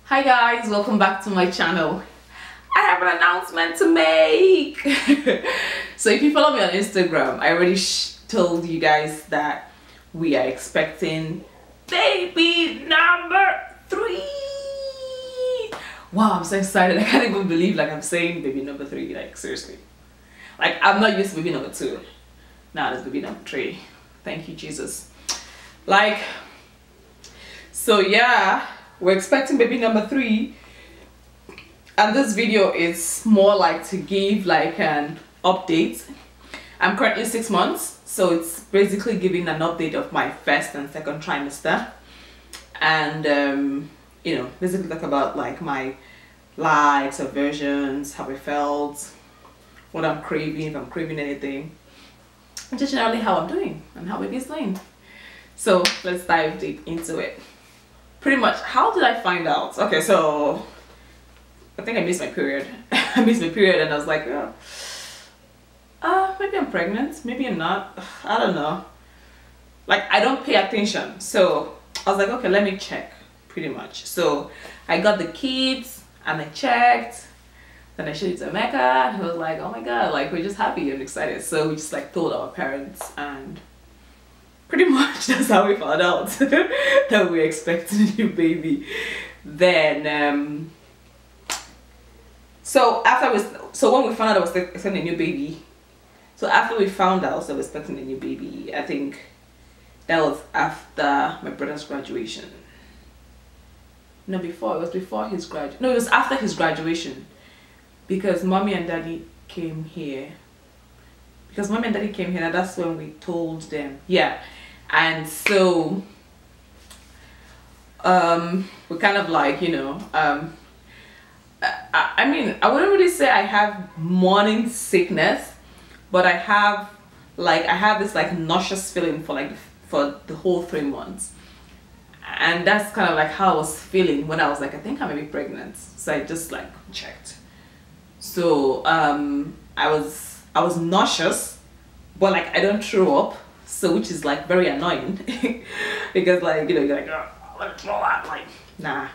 Hi guys, welcome back to my channel. I have an announcement to make. So if you follow me on Instagram, I already told you guys that we are expecting baby number 3. Wow, I'm so excited. I can't even believe like I'm saying baby number 3, like seriously. Like I'm not used to baby number 2. Now it's baby number 3. Thank you, Jesus. Like, so yeah, we're expecting baby number 3, and this video is more like to give like an update. I'm currently 6 months, so it's basically giving an update of my first and second trimester, and you know, basically talk about like my likes, aversions, how I felt, what I'm craving, if I'm craving anything, and just generally how I'm doing and how baby's doing. So let's dive deep into it. Pretty much, how did I find out? Okay, so I think I missed my period. I missed my period and I was like, oh, maybe I'm pregnant, maybe I'm not. I don't know. Like, I don't pay attention. So I was like, okay, let me check, pretty much. So I got the kids and I checked. Then I showed it to Emeka and he was like, oh my God, like we're just happy and excited. So we just like told our parents, and pretty much that's how we found out that we're expecting a new baby. Then so when we found out I was expecting a new baby, so after we found out that we're expecting a new baby, I think that was after my brother's graduation. No, before, it was before his graduation. No, it was after his graduation, because mommy and daddy came here. Because mommy and daddy came here, and that's when we told them. Yeah. And so we kind of like, you know, I mean, I wouldn't really say I have morning sickness, but I have this like nauseous feeling for the whole 3 months. And that's kind of like how I was feeling when I was like, I think I may be pregnant. So I just like checked. So I was nauseous, but like I don't throw up. So which is like very annoying because like, you know, you're like, oh, let me throw up. Like, nah,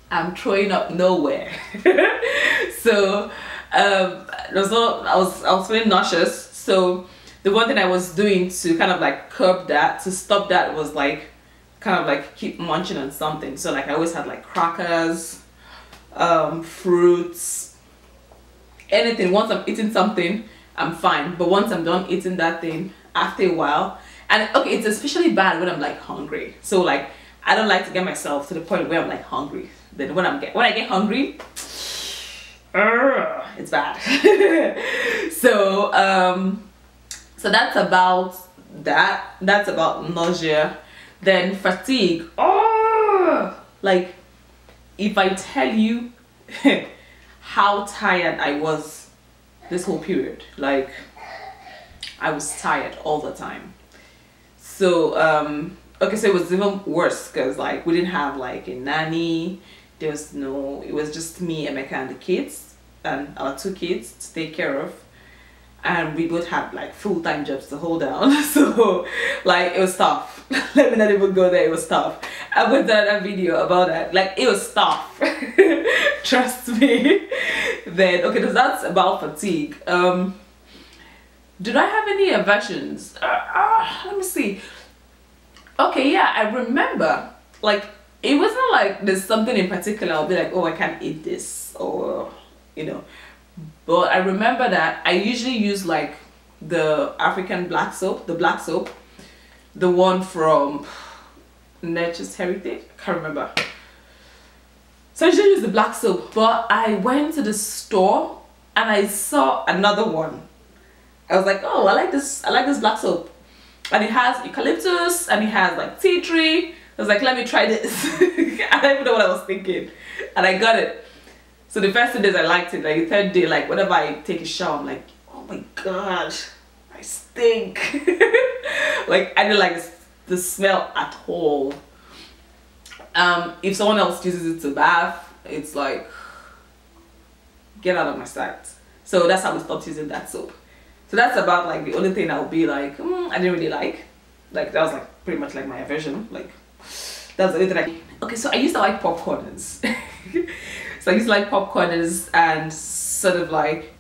I'm throwing up nowhere. So I was feeling nauseous. So the one thing I was doing to kind of like curb that, to stop that, was like kind of like keep munching on something. So like I always had like crackers, fruits, anything. Once I'm eating something, I'm fine, but once I'm done eating that thing, after a while, and okay, it's especially bad when I'm like hungry. So like I don't like to get myself to the point where I'm like hungry. Then when I get hungry, it's bad. So so that's about that. That's about nausea. Then fatigue. Oh, like if I tell you how tired I was this whole period, like I was tired all the time. So okay, so it was even worse because like we didn't have like a nanny. There was no, it was just me, Emeka, and the kids, and our 2 kids to take care of, and we both had like full-time jobs to hold down. So like it was tough. Let me not even go there. It was tough. I put that a video about that. Like it was tough. Trust me. Then okay, so that's about fatigue. Did I have any aversions? Let me see. Okay, yeah, I remember. Like, it wasn't like there's something in particular I'll be like, oh, I can't eat this, or, you know. But I remember that I usually use like the African black soap, the one from Nature's Heritage. I can't remember. So I usually use the black soap, but I went to the store and I saw another one. I was like, oh, I like this black soap, and it has eucalyptus and it has like tea tree. I was like, let me try this. I don't even know what I was thinking, and I got it. So the first 2 days I liked it. Like the 3rd day, like whenever I take a shower, I'm like, oh my gosh, I stink. Like I didn't like the smell at all. If someone else uses it to bath, it's like, get out of my sight. So that's how we stopped using that soap. So that's about like the only thing I'll be like, I didn't really like. Like that was like pretty much like my aversion. Like That's the only thing okay, so I used to like popcorners. So I used to like popcorners, and sort of like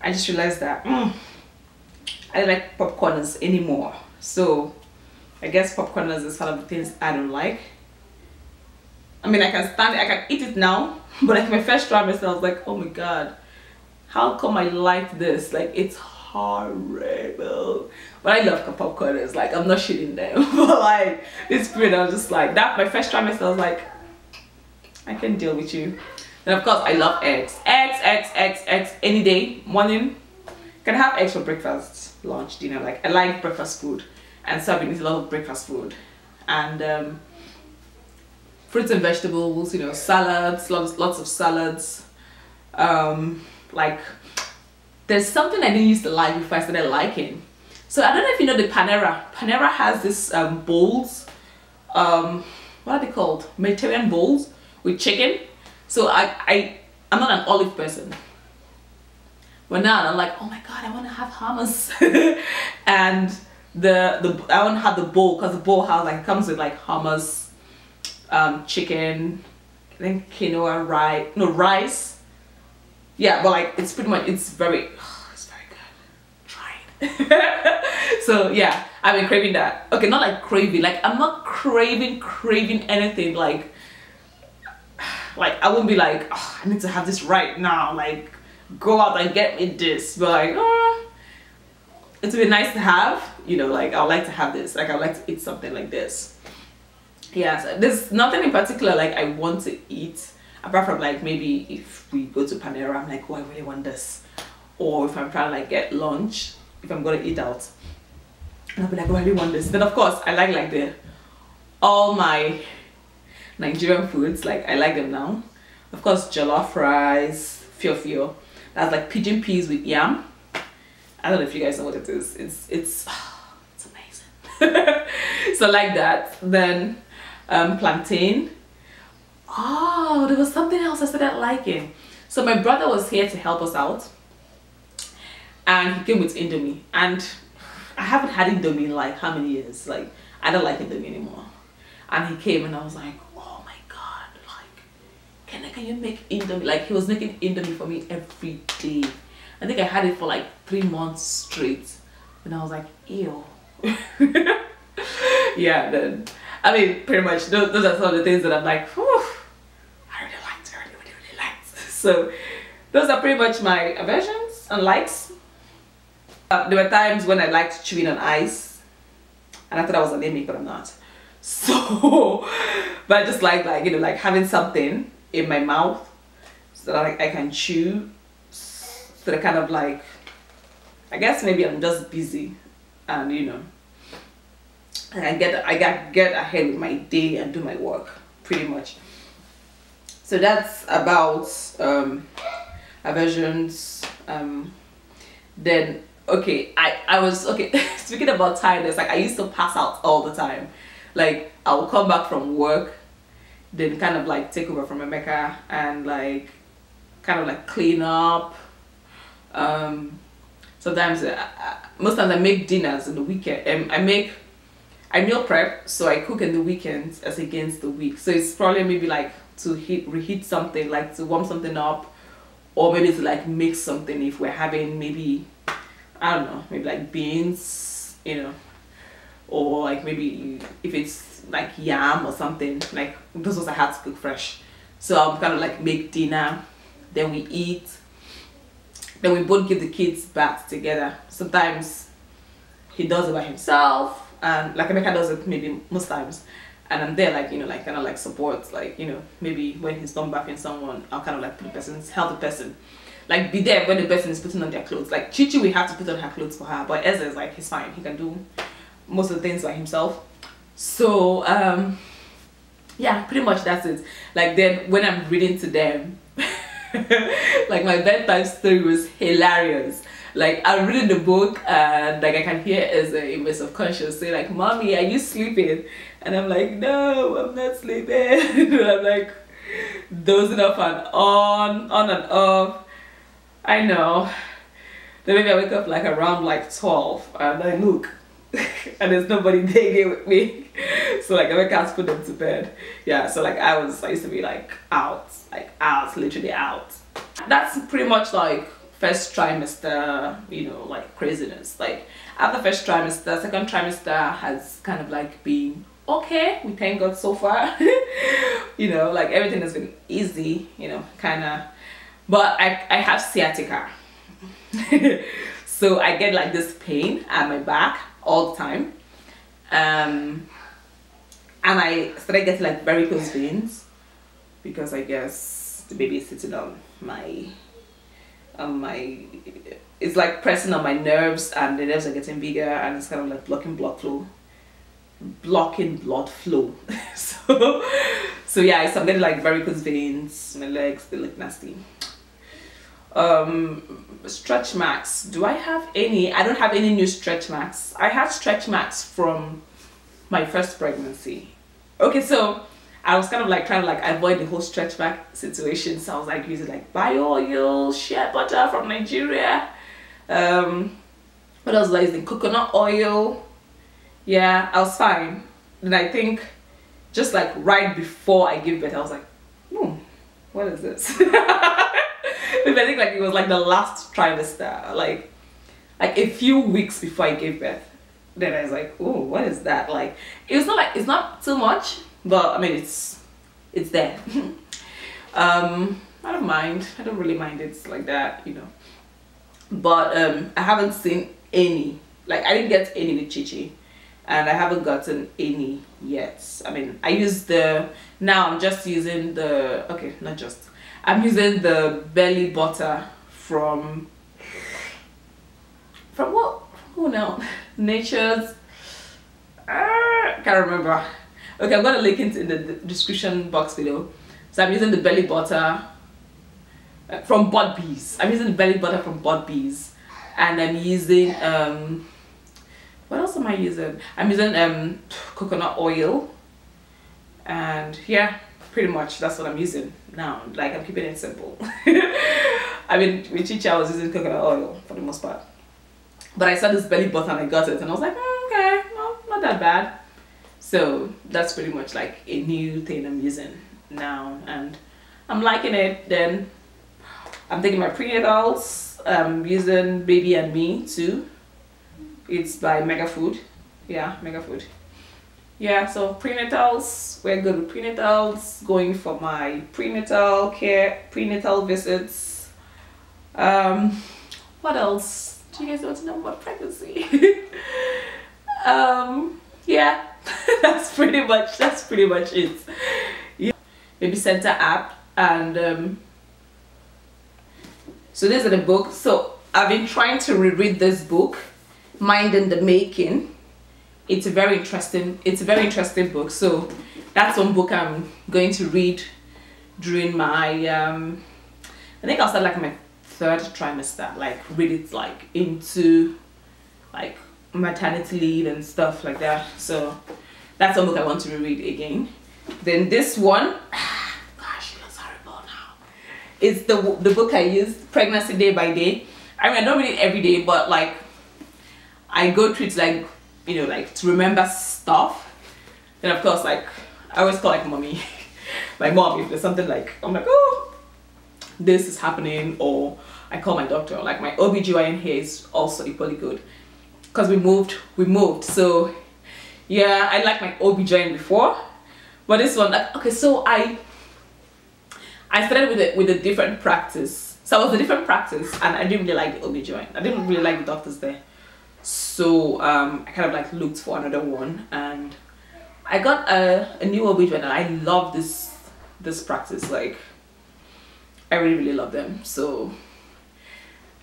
I just realized that I don't like popcorners anymore. So I guess popcorners is one of the things I don't like. I mean, I can stand it, I can eat it now, but like my first trimester, I was like, oh my god, how come I like this? Like, it's horrible. But I love popcorners, like, I'm not shitting them. But like, this period, I was just like, that, my first trimester, I was like, I can deal with you. And of course, I love eggs. Eggs, any day, morning. Can have eggs for breakfast, lunch, dinner. Like, I like breakfast food. And so I've been eating a lot of breakfast food. And fruits and vegetables, you know, salads, lots of salads. Like, there's something I didn't used to like before I started liking. So I don't know if you know the Panera. Panera has this bowls, what are they called? Mediterranean bowls with chicken. So I'm not an olive person. But now I'm like, oh my god, I want to have hummus. And I want to have the bowl, because the bowl has like, comes with like hummus, chicken, I think quinoa, rice. Yeah, but like it's pretty much, it's very good. Try it. So yeah, I've been craving that. Okay, not like craving, like I'm not craving anything, like I wouldn't be like, oh, I need to have this right now, like go out and get me this, but like, oh, it would be nice to have, you know, like I would like to have this, like I would like to eat something like this. Yeah, so there's nothing in particular like I want to eat, apart from like maybe if we go to Panera, I'm like, oh, I really want this. Or if I'm trying to like get lunch, if I'm gonna eat out, and I'll be like, oh, I really want this. Then of course I like all my Nigerian foods, like I like them now. Of course, jollof rice, fio. That's like pigeon peas with yam. I don't know if you guys know what it is. It's amazing. So like that. Then plantain. Oh, there was something else I started liking. So my brother was here to help us out, and he came with Indomie, and I haven't had Indomie in like how many years? Like I don't like Indomie anymore. And he came and I was like, oh my god, like can you make Indomie? Like he was making Indomie for me every day. I think I had it for like 3 months straight, and I was like, ew. Yeah, then I mean pretty much those are some of the things that I'm like, whew, I really liked. So those are pretty much my aversions and likes. There were times when I liked chewing on ice, and I thought I was anemic, but I'm not. So but I just like you know, like having something in my mouth so that I can chew, so that kind of like, I guess maybe I'm just busy, and you know, I get ahead with my day and do my work pretty much. So that's about aversions. Then okay, I was okay. Speaking about tiredness, like I used to pass out all the time. Like I will come back from work, then kind of like take over from Emeka and like kind of like clean up. Sometimes most times I make dinners in the weekend. I meal prep, so I cook in the weekends as against the week. So it's probably maybe like to reheat something, like to warm something up, or maybe to like make something if we're having maybe, I don't know, maybe like beans, you know, or like maybe if it's like yam or something, like those ones I had to cook fresh. So I'll kind of like make dinner, then we eat, then we both give the kids baths together. Sometimes he does it by himself, and like Emeka does it maybe most times, and I'm there like, you know, like kind of like support, like, you know, maybe when he's done bathing someone, I'll kind of like help the person, like be there when the person is putting on their clothes. Like Chichi, we have to put on her clothes for her, but Ezra is like, he's fine, he can do most of the things by himself. So yeah, pretty much that's it. Like then when I'm reading to them, like my bedtime story was hilarious. Like I'm reading the book and like I can hear Ezra in my subconscious say like, "Mommy, are you sleeping?" And I'm like, "No, I'm not sleeping." And I'm like dozing off and on and off. I know. Then maybe I wake up like around like 12 and I look, and there's nobody there again with me. So like I went out to put them to bed. Yeah, so like I used to be like out, literally out. That's pretty much like first trimester, you know, like craziness. Like after first trimester, second trimester has kind of like been okay, we thank God so far. You know, like everything has been easy, you know, kind of. But I have sciatica. So I get like this pain at my back all the time. And I started getting like varicose veins because I guess the baby is sitting on my it's like pressing on my nerves, and the nerves are getting bigger, and it's kind of like blocking blood flow. So yeah, so I'm getting like varicose veins. My legs, they look nasty. Stretch marks, do I have any? I don't have any new stretch marks. I had stretch marks from my first pregnancy. Okay, so I was kind of like trying to like avoid the whole stretch mark situation, so I was like using like bio oil, shea butter from Nigeria. What else was I using? Coconut oil. Yeah, I was fine. And I think just like right before I gave birth, I was like, what is this? I think like it was like the last trimester, like a few weeks before I gave birth. Then I was like, oh, what is that? Like it's not too much, but I mean it's there. I don't mind. I don't really mind it like that, you know. But I haven't seen any. Like I didn't get any with Chichi, and I haven't gotten any yet. I mean, I use now I'm just using the, okay, not just, I'm using the belly butter from what? Who now? Nature's, can't remember. Okay, I'm gonna link it in the description box below. So I'm using the belly butter from Bud Bees. I'm using the belly butter from Bud Bees, and I'm using what else am I using? I'm using coconut oil, and yeah, pretty much that's what I'm using now. Like I'm keeping it simple. I mean, with Chichi I was using coconut oil for the most part, but I saw this belly butter and I got it, and I was like, okay, no, not that bad. So that's pretty much like a new thing I'm using now, and I'm liking it. Then I'm taking my prenatals. I'm using Baby and Me too. It's by Mega Food. Yeah, Mega Food. Yeah, so prenatals, we're good with prenatals. Going for my prenatal care, prenatal visits. What else? Do you guys want to know about pregnancy? Yeah, that's pretty much it. Yeah. Baby Center app, and so these are the books. So I've been trying to reread this book, Mind in the Making. It's a very interesting book. So that's one book I'm going to read during my I think I'll start like my third trimester, like read it like into like maternity leave and stuff like that. So that's one book I want to reread again. Then this one, gosh, it looks horrible now. It's the book I use, Pregnancy Day by Day. I mean, I don't read it every day, but like I go through it, like, you know, like to remember stuff. Then of course, like I always call like mommy, my mom, if there's something like I'm like, oh, this is happening, or I call my doctor. Like my OBGYN here is also equally good because we moved. So yeah, I like my OBGYN before, but this one, like, okay, so I started with a different practice. So it was a different practice, and I didn't really like the OBGYN. I didn't really like the doctors there. So I kind of like looked for another one, and I got a new OBGYN, and I love this practice. Like I really love them, so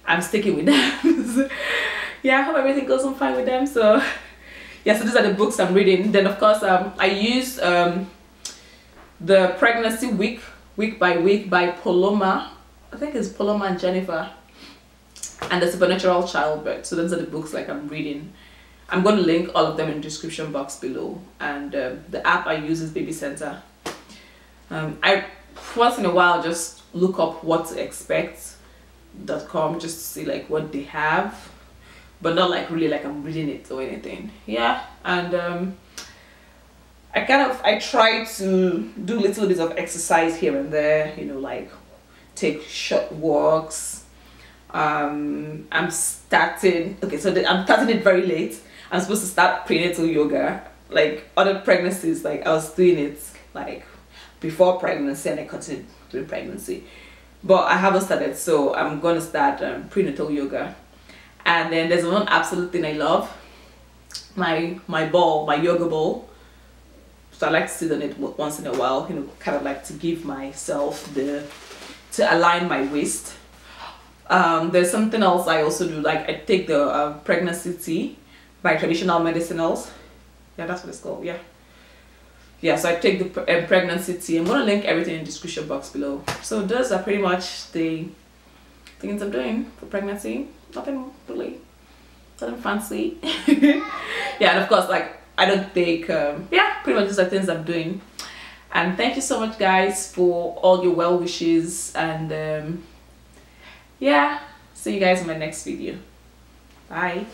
I'm sticking with them. Yeah, I hope everything goes on fine with them. So yeah, so these are the books I'm reading. Then of course I use the Pregnancy Week by Week by Paloma. I think it's Paloma and Jennifer, and the Supernatural Childbirth. So those are the books like I'm reading. I'm going to link all of them in the description box below, and the app I use is Baby Center. I once in a while just look up what to expect.com just to see like what they have, but not like really like I'm reading it or anything. Yeah. And I try to do little bits of exercise here and there, you know, like take short walks. I'm starting, okay, so I'm starting it very late. I'm supposed to start prenatal yoga. Like other pregnancies, like I was doing it like before pregnancy and I continued during pregnancy, but I haven't started, so I'm gonna start prenatal yoga. And then there's one absolute thing I love, my ball, my yoga ball. So I like to sit on it once in a while, you know, kind of like to give myself to align my waist. There's something else I also do, like I take the pregnancy tea by Traditional Medicinals. Yeah, that's what it's called. Yeah, so I take the pregnancy tea. I'm gonna link everything in the description box below. So those are pretty much the things I'm doing for pregnancy. Nothing really, nothing fancy. Yeah, and of course, like I don't take yeah, pretty much these are things I'm doing. And thank you so much guys for all your well wishes, and yeah, see you guys in my next video. Bye.